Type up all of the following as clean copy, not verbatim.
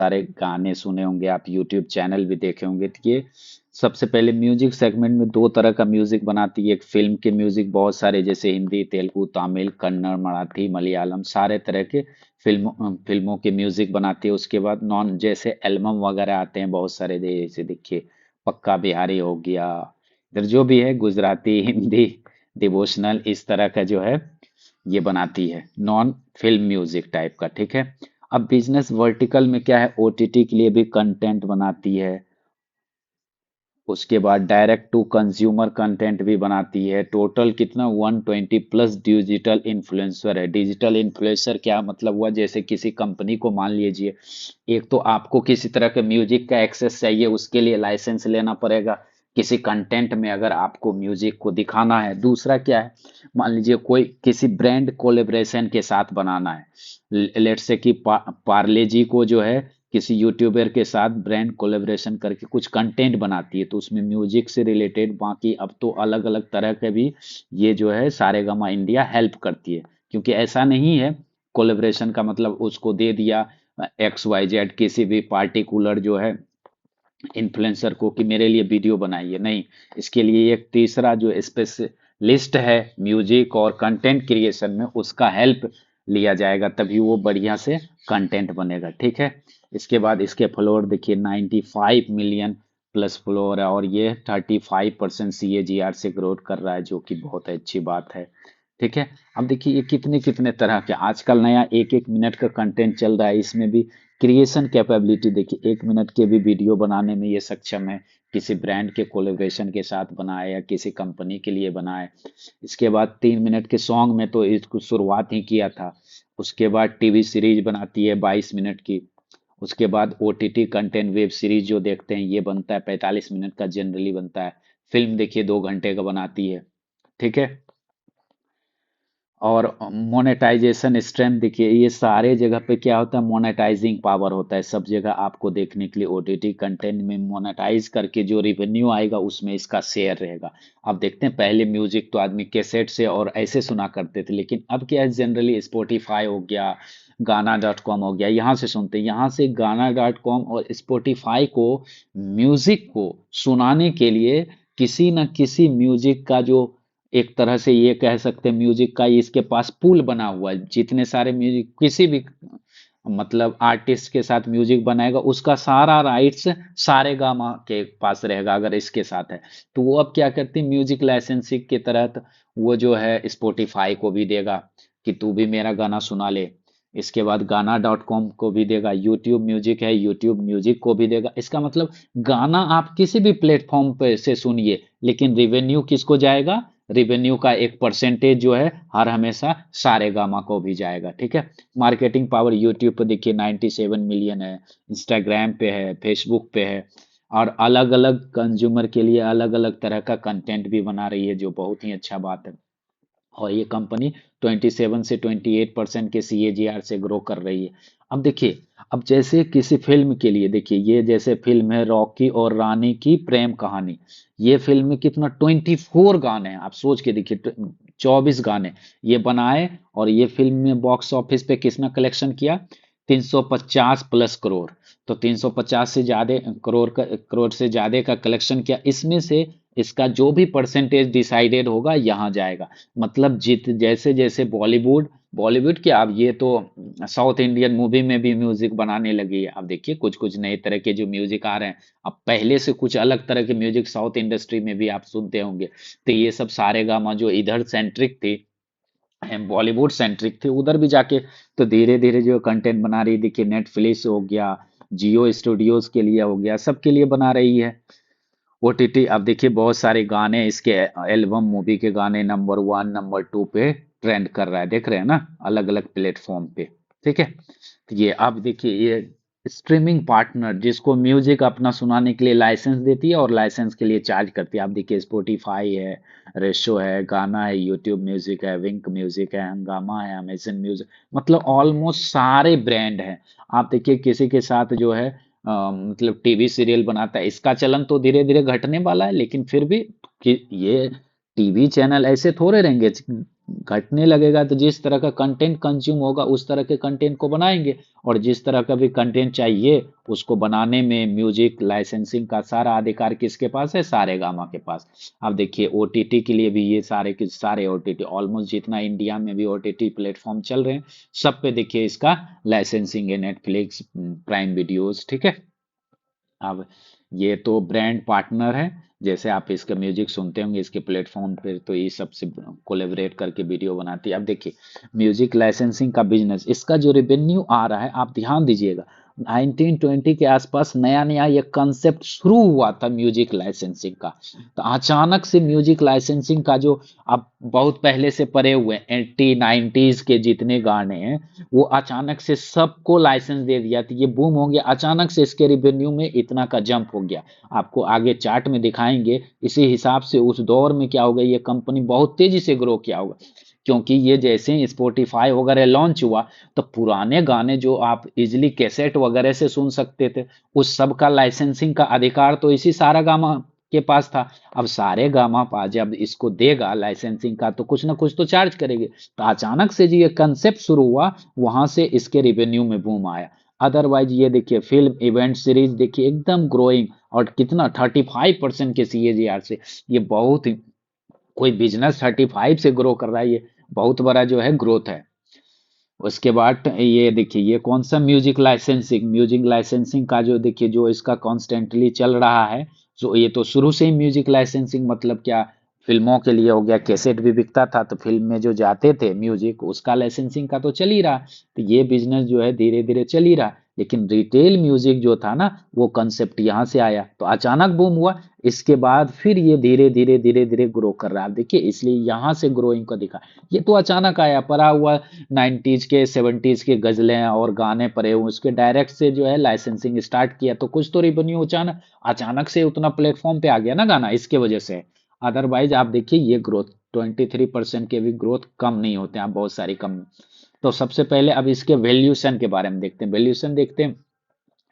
सारे गाने सुने होंगे, आप यूट्यूब चैनल भी देखे होंगे। तो ये सबसे पहले म्यूजिक सेगमेंट में दो तरह का म्यूजिक बनाती है। एक फिल्म के म्यूजिक बहुत सारे, जैसे हिंदी, तेलुगु, तमिल, कन्नड़, मराठी, मलयालम, सारे तरह के फिल्मों के म्यूजिक बनाती है। उसके बाद नॉन, जैसे एल्बम वगैरह आते हैं बहुत सारे, जैसे देखिए पक्का बिहारी हो गया, इधर जो भी है गुजराती, हिंदी, डिवोशनल, इस तरह का जो है ये बनाती है नॉन फिल्म म्यूजिक टाइप का। ठीक है। अब बिजनेस वर्टिकल में क्या है, ओटीटी के लिए भी कंटेंट बनाती है। उसके बाद डायरेक्ट टू कंज्यूमर कंटेंट भी बनाती है। टोटल कितना, 120 प्लस डिजिटल इन्फ्लुएंसर है। डिजिटल इन्फ्लुएंसर क्या मतलब हुआ, जैसे किसी कंपनी को मान लीजिए, एक तो आपको किसी तरह के म्यूजिक का एक्सेस चाहिए, उसके लिए लाइसेंस लेना पड़ेगा किसी कंटेंट में, अगर आपको म्यूजिक को दिखाना है। दूसरा क्या है, मान लीजिए कोई किसी ब्रांड कोलेब्रेशन के साथ बनाना है, लेट्स से कि पार्ले जी को जो है किसी यूट्यूबर के साथ ब्रांड कोलेब्रेशन करके कुछ कंटेंट बनाती है, तो उसमें म्यूजिक से रिलेटेड बाकी अब तो अलग अलग तरह के भी ये जो है सारेगामा इंडिया हेल्प करती है। क्योंकि ऐसा नहीं है कोलेब्रेशन का मतलब उसको दे दिया XYZ किसी भी पार्टिकुलर जो है इन्फ्लुएंसर को कि मेरे लिए वीडियो बनाइए, नहीं। इसके लिए एक तीसरा जो स्पेशलिस्ट है म्यूजिक और कंटेंट क्रिएशन में, उसका हेल्प लिया जाएगा, तभी वो बढ़िया से कंटेंट बनेगा। ठीक है। इसके बाद इसके फॉलोअर देखिए 95 मिलियन प्लस फॉलोअर है, और ये 35% CAGR से ग्रोथ कर रहा है, जो कि बहुत अच्छी बात है। ठीक है। अब देखिए ये कितने कितने तरह के आजकल नया एक एक मिनट का कंटेंट चल रहा है, इसमें भी क्रिएशन कैपेबिलिटी देखिए, 1 मिनट के भी वीडियो बनाने में ये सक्षम है। किसी ब्रांड के कोलेब्रेशन के साथ बनाए या किसी कंपनी के लिए बनाए। इसके बाद 3 मिनट के सॉन्ग में तो इसको शुरुआत ही किया था। उसके बाद टीवी सीरीज बनाती है 22 मिनट की। उसके बाद OTT कंटेंट, वेब सीरीज जो देखते हैं ये बनता है 45 मिनट का, जनरली बनता है। फिल्म देखिए 2 घंटे का बनाती है। ठीक है। और मोनेटाइजेशन स्ट्रेंथ देखिए, ये सारे जगह पे क्या होता है, मोनेटाइजिंग पावर होता है सब जगह आपको देखने के लिए। OTT कंटेंट में मोनेटाइज करके जो रिवेन्यू आएगा उसमें इसका शेयर रहेगा। अब देखते हैं, पहले म्यूजिक तो आदमी कैसेट से और ऐसे सुना करते थे, लेकिन अब क्या है, जनरली स्पॉटिफाई हो गया, गाना.com हो गया, यहाँ से सुनते हैं। यहाँ से गाना.com और स्पॉटिफाई को म्यूजिक को सुनाने के लिए किसी न किसी म्यूजिक का जो, एक तरह से ये कह सकते हैं म्यूजिक का इसके पास पूल बना हुआ है। जितने सारे म्यूजिक किसी भी मतलब आर्टिस्ट के साथ म्यूजिक बनाएगा, उसका सारा राइट्स सारे गामा के पास रहेगा अगर इसके साथ है। तो वो अब क्या करती है, म्यूजिक लाइसेंसिंग के तहत वो जो है स्पॉटिफाई को भी देगा कि तू भी मेरा गाना सुना ले। इसके बाद गाना.com को भी देगा, यूट्यूब म्यूजिक है यूट्यूब म्यूजिक को भी देगा। इसका मतलब गाना आप किसी भी प्लेटफॉर्म पे से सुनिए, लेकिन रिवेन्यू किसको जाएगा, रिवेन्यू का एक परसेंटेज जो है हर हमेशा सारे गामा को भी जाएगा। ठीक है। मार्केटिंग पावर यूट्यूब पे देखिए 97 मिलियन है, इंस्टाग्राम पे है, फेसबुक पे है, और अलग अलग कंज्यूमर के लिए अलग अलग तरह का कंटेंट भी बना रही है, जो बहुत ही अच्छा बात है। और ये कंपनी 27 से 28% के CAGR से ग्रो कर रही है। अब देखिए, अब जैसे किसी फिल्म के लिए देखिए, ये जैसे फिल्म है रॉकी और रानी की प्रेम कहानी, ये फिल्म में कितना 24 गाने हैं, आप सोच के देखिए, 24 गाने ये बनाए, और ये फिल्म में बॉक्स ऑफिस पे किसने कलेक्शन किया, 350 प्लस करोड़। तो 350 से ज्यादा करोड़ से ज्यादा का कलेक्शन किया। इसमें से इसका जो भी परसेंटेज डिसाइडेड होगा यहाँ जाएगा। मतलब जित जैसे जैसे बॉलीवुड बॉलीवुड क्या, अब ये तो साउथ इंडियन मूवी में भी म्यूजिक बनाने लगी है। अब देखिए कुछ कुछ नए तरह के जो म्यूजिक आ रहे हैं, अब पहले से कुछ अलग तरह के म्यूजिक साउथ इंडस्ट्री में भी आप सुनते होंगे। तो ये सब सारे गामा जो इधर सेंट्रिक थी, बॉलीवुड सेंट्रिक थी, उधर भी जाके तो धीरे धीरे जो कंटेंट बना रही, देखिए नेटफ्लिक्स हो गया, जियो स्टूडियोज के लिए हो गया, सबके लिए बना रही है। OTT, अब देखिए बहुत सारे गाने इसके एल्बम मूवी के गाने नंबर 1 नंबर 2 पे ट्रेंड कर रहा है, देख रहे हैं ना, अलग अलग प्लेटफॉर्म पे। ठीक है। तो ये अब देखिए, ये स्ट्रीमिंग पार्टनर जिसको म्यूजिक अपना सुनाने के लिए लाइसेंस देती है और लाइसेंस के लिए चार्ज करती है। आप देखिए स्पॉटिफाई है, रेशो है, गाना है, यूट्यूब म्यूजिक है, विंक म्यूजिक है, हंगामा है, अमेजन म्यूजिक, मतलब ऑलमोस्ट सारे ब्रांड हैं। आप देखिए किसी के साथ जो है मतलब टीवी सीरियल बनाता है, इसका चलन तो धीरे धीरे घटने वाला है, लेकिन फिर भी कि ये टीवी चैनल ऐसे थोड़े रहेंगे, घटने लगेगा तो जिस तरह का कंटेंट कंज्यूम होगा उस तरह के कंटेंट को बनाएंगे, और जिस तरह का भी कंटेंट चाहिए उसको बनाने में म्यूजिक लाइसेंसिंग का सारा अधिकार किसके पास है, सारेगामा के पास। अब देखिए ओटीटी के लिए भी ये सारे के सारे ओटीटी, ऑलमोस्ट जितना इंडिया में भी ओटीटी प्लेटफॉर्म चल रहे हैं सब पे देखिए इसका लाइसेंसिंग है, नेटफ्लिक्स, प्राइम वीडियोस, ठीक है। अब ये तो ब्रांड पार्टनर है, जैसे आप इसका म्यूजिक सुनते होंगे इसके प्लेटफॉर्म पे, तो ये सबसे कोलेबरेट करके वीडियो बनाती है। अब देखिए म्यूजिक लाइसेंसिंग का बिजनेस, इसका जो रेवेन्यू आ रहा है आप ध्यान दीजिएगा, 1920 के आसपास नया नया ये कंसेप्ट शुरू हुआ था म्यूजिक लाइसेंसिंग का। तो अचानक से म्यूजिक लाइसेंसिंग का जो, अब बहुत पहले से पड़े हुए 80 90s के जितने गाने हैं वो अचानक से सबको लाइसेंस दे दिया, तो ये बूम हो गया, अचानक से इसके रिवेन्यू में इतना का जंप हो गया। आपको आगे चार्ट में दिखाएंगे इसी हिसाब से उस दौर में क्या होगा, ये कंपनी बहुत तेजी से ग्रो किया होगा, क्योंकि ये जैसे स्पॉटिफाई वगैरह लॉन्च हुआ तो पुराने गाने जो आप इजिली कैसेट वगैरह से सुन सकते थे उस सब का लाइसेंसिंग का अधिकार तो इसी सारेगामा के पास था। अब सारेगामा पा जब इसको देगा लाइसेंसिंग का तो कुछ ना कुछ तो चार्ज करेगी, तो अचानक से जो ये कंसेप्ट शुरू हुआ वहां से इसके रिवेन्यू में बूम आया। अदरवाइज ये देखिए फिल्म इवेंट सीरीज देखिए एकदम ग्रोइंग, और कितना 35% के सीएजीआर से, ये बहुत ही, कोई बिजनेस 35 से ग्रो कर रहा है, ये बहुत बड़ा जो है ग्रोथ है। उसके बाद ये देखिए ये कौन सा म्यूजिक लाइसेंसिंग, म्यूजिक लाइसेंसिंग का जो देखिए जो इसका कॉन्स्टेंटली चल रहा है, जो ये तो शुरू से ही म्यूजिक लाइसेंसिंग मतलब क्या, फिल्मों के लिए हो गया, कैसेट भी बिकता था तो फिल्म में जो जाते थे म्यूजिक उसका लाइसेंसिंग का तो चल ही रहा, तो ये बिजनेस जो है धीरे धीरे चल ही रहा। लेकिन रिटेल म्यूजिक जो था ना वो कंसेप्ट यहाँ से आया तो अचानक बूम हुआ, इसके बाद फिर ये धीरे धीरे धीरे धीरे ग्रो कर रहा है। देखिए इसलिए यहाँ से ग्रोइंग का दिखा, ये तो अचानक आया पड़ा हुआ, 90s के 70s के गजलें और गाने पड़े हुए उसके डायरेक्ट से जो है लाइसेंसिंग स्टार्ट किया तो कुछ तो रिवेन्यू अचानक अचानक से उतना प्लेटफॉर्म पे आ गया ना गाना, इसके वजह से। अदरवाइज आप देखिए ये ग्रोथ 23% के भी ग्रोथ कम नहीं होते हैं, आप बहुत सारी कम। तो सबसे पहले अब इसके वैल्यूशन के बारे में देखते हैं, वैल्यूशन देखते हैं।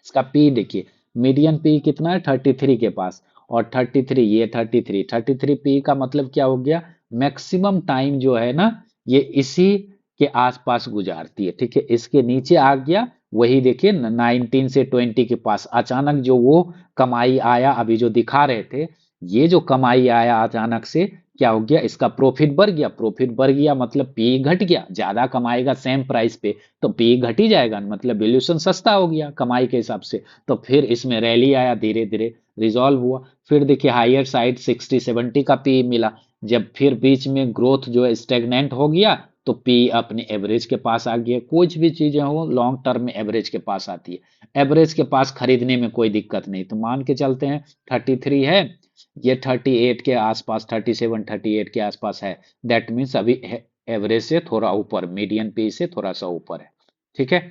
इसका पी देखिए, मीडियन पी कितना है 33 के पास, और 33 ये 33 पी का मतलब क्या हो गया, मैक्सिमम टाइम जो है ना ये इसी के आसपास गुजारती है, ठीक है। इसके नीचे आ गया वही देखिए 19 से 20 के पास अचानक जो वो कमाई आया, अभी जो दिखा रहे थे ये जो कमाई आया अचानक से क्या हो गया, इसका प्रॉफिट बढ़ गया, प्रॉफिट बढ़ गया मतलब पी घट गया, ज्यादा कमाएगा सेम प्राइस पे तो पी घट ही जाएगा, मतलब वैल्यूएशन सस्ता हो गया कमाई के हिसाब से। तो फिर इसमें रैली आया, धीरे धीरे रिजॉल्व हुआ, फिर देखिए हायर साइड 60 70 का पी मिला, जब फिर बीच में ग्रोथ जो है स्टेगनेंट हो गया तो पी अपने एवरेज के पास आ गया। कुछ भी चीजें हो लॉन्ग टर्म में एवरेज के पास आती है, एवरेज के पास खरीदने में कोई दिक्कत नहीं, तो मान के चलते हैं 33 है, ये 38 के आसपास, 37 38 के आसपास है, दैट मीन्स अभी एवरेज से थोड़ा ऊपर, मीडियन पे से थोड़ा सा ऊपर है, ठीक है।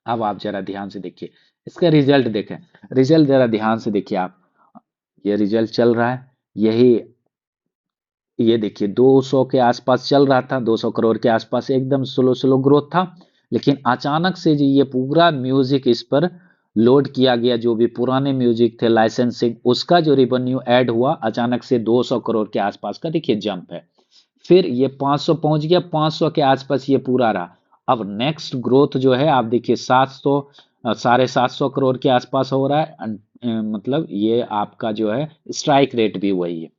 अब आप जरा ध्यान से देखिए इसका रिजल्ट देखें, रिजल्ट जरा ध्यान से देखिए आप, ये रिजल्ट चल रहा है यही, ये देखिए 200 के आसपास चल रहा था, 200 करोड़ के आसपास, एकदम स्लो स्लो ग्रोथ था। लेकिन अचानक से जी ये पूरा म्यूजिक इस पर लोड किया गया, जो भी पुराने म्यूजिक थे लाइसेंसिंग उसका जो रिवेन्यू ऐड हुआ अचानक से 200 करोड़ के आसपास का देखिए जंप है। फिर ये 500 पहुंच गया, 500 के आसपास ये पूरा रहा। अब नेक्स्ट ग्रोथ जो है आप देखिए 700, 750 करोड़ के आसपास हो रहा है, मतलब ये आपका जो है स्ट्राइक रेट भी वही है।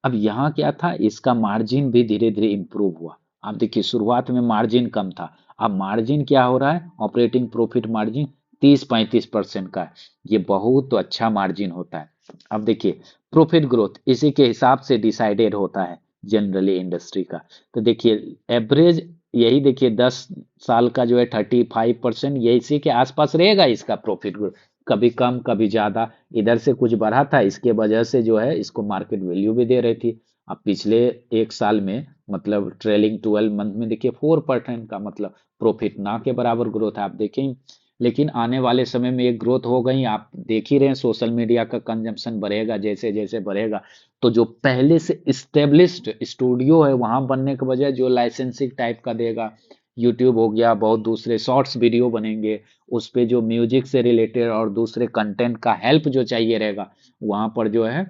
अब यहाँ क्या था, इसका मार्जिन भी धीरे धीरे इंप्रूव हुआ। आप देखिए शुरुआत में मार्जिन कम था, अब मार्जिन क्या हो रहा है, ऑपरेटिंग प्रॉफिट मार्जिन 30 35% का है, ये बहुत अच्छा मार्जिन होता है। अब देखिए प्रॉफिट ग्रोथ इसी के हिसाब से डिसाइडेड होता है जनरली इंडस्ट्री का। तो देखिए एवरेज यही देखिए 10 साल का जो है 35%, ये इसी के आसपास रहेगा इसका प्रॉफिट ग्रोथ, कभी कम कभी ज्यादा, इधर से कुछ बढ़ा था इसके वजह से जो है इसको मार्केट वैल्यू भी दे रही थी। अब पिछले एक साल में मतलब ट्रेलिंग 12 मंथ में देखिए 4% का मतलब प्रॉफिट ना के बराबर ग्रोथ है, आप देखें। लेकिन आने वाले समय में एक ग्रोथ हो गई, आप देख ही रहे हैं सोशल मीडिया का कंजम्पशन बढ़ेगा, जैसे जैसे बढ़ेगा तो जो पहले से इस्टेब्लिश्ड स्टूडियो है वहां बनने के बजाय जो लाइसेंसिंग टाइप का देगा, यूट्यूब हो गया, बहुत दूसरे शॉर्ट्स वीडियो बनेंगे उस पे जो म्यूजिक से रिलेटेड और दूसरे कंटेंट का हेल्प जो चाहिए रहेगा वहां पर जो है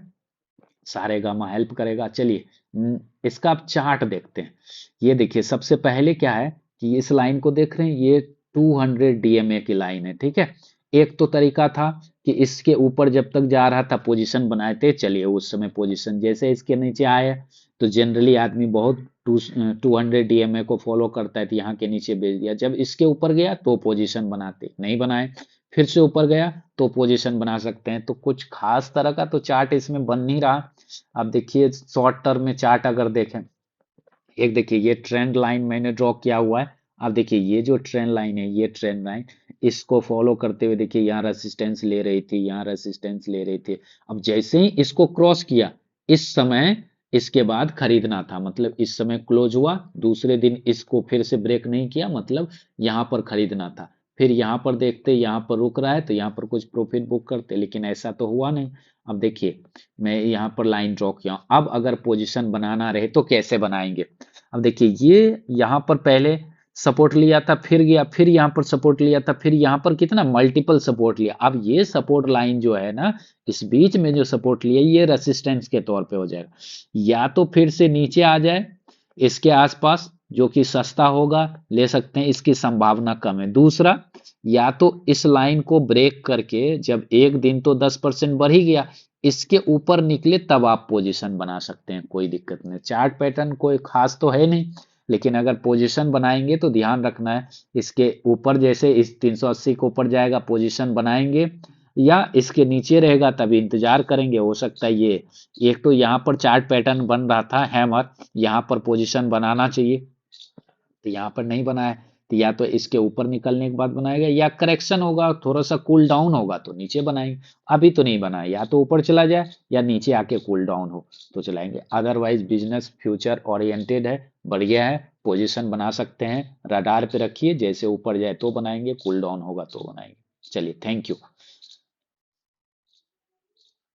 सारेगामा हेल्प करेगा। चलिए इसका आप चार्ट देखते हैं। ये देखिए सबसे पहले क्या है कि इस लाइन को देख रहे हैं, ये 200 डीएमए की लाइन है, ठीक है। एक तो तरीका था कि इसके ऊपर जब तक जा रहा था पोजीशन बनाए थे, चलिए उस समय पोजीशन जैसे इसके नीचे आया तो जनरली आदमी बहुत 200 डीएमए को फॉलो करता है, तो यहाँ के नीचे भेज दिया। जब इसके ऊपर गया तो पोजीशन बनाते, नहीं बनाए, फिर से ऊपर गया तो पोजीशन बना सकते हैं। तो कुछ खास तरह का तो चार्ट इसमें बन नहीं रहा। अब देखिए शॉर्ट टर्म में चार्ट अगर देखें, एक देखिए ये ट्रेंड लाइन मैंने ड्रॉ किया हुआ है। अब देखिए ये जो ट्रेंड लाइन है, ये ट्रेंड लाइन इसको फॉलो करते हुए देखिए यहाँ रेसिस्टेंस ले रही थी, यहाँ रेसिस्टेंस ले रही थी। अब जैसे ही इसको क्रॉस किया, इस समय इसके बाद खरीदना था, मतलब इस समय क्लोज हुआ, दूसरे दिन इसको फिर से ब्रेक नहीं किया, मतलब यहाँ पर खरीदना था। फिर यहाँ पर देखते यहाँ पर रुक रहा है तो यहाँ पर कुछ प्रॉफिट बुक करते, लेकिन ऐसा तो हुआ नहीं। अब देखिए मैं यहाँ पर लाइन ड्रॉ किया हूं। अब अगर पोजीशन बनाना रहे तो कैसे बनाएंगे? अब देखिए ये यहाँ पर पहले सपोर्ट लिया था, फिर गया, फिर यहाँ पर सपोर्ट लिया था, फिर यहाँ पर कितना मल्टीपल सपोर्ट लिया। अब ये सपोर्ट लाइन जो है ना, इस बीच में जो सपोर्ट लिया ये रेसिस्टेंस के तौर पे हो जाएगा। या तो फिर से नीचे आ जाए इसके आसपास, जो कि सस्ता होगा, ले सकते हैं, इसकी संभावना कम है। दूसरा, या तो इस लाइन को ब्रेक करके जब एक दिन तो 10% बढ़ ही गया, इसके ऊपर निकले तब आप पोजीशन बना सकते हैं, कोई दिक्कत नहीं। चार्ट पैटर्न कोई खास तो है नहीं, लेकिन अगर पोजीशन बनाएंगे तो ध्यान रखना है इसके ऊपर, जैसे इस 380 के ऊपर जाएगा पोजीशन बनाएंगे, या इसके नीचे रहेगा तभी इंतजार करेंगे। हो सकता है ये एक तो यहाँ पर चार्ट पैटर्न बन रहा था हैमर, यहाँ पर पोजीशन बनाना चाहिए तो यहाँ पर नहीं बनाया, तो या तो इसके ऊपर निकलने के बाद बनाएगा, या करेक्शन होगा थोड़ा सा कूल डाउन होगा तो नीचे बनाएंगे। अभी तो नहीं बनाया, या तो ऊपर चला जाए या नीचे आके कूल डाउन हो तो चलाएंगे। अदरवाइज बिजनेस फ्यूचर ओरिएंटेड है, बढ़िया है, पोजीशन बना सकते हैं, रडार पे रखिए, जैसे ऊपर जाए तो बनाएंगे, कूल डाउन होगा तो बनाएंगे। चलिए, थैंक यू।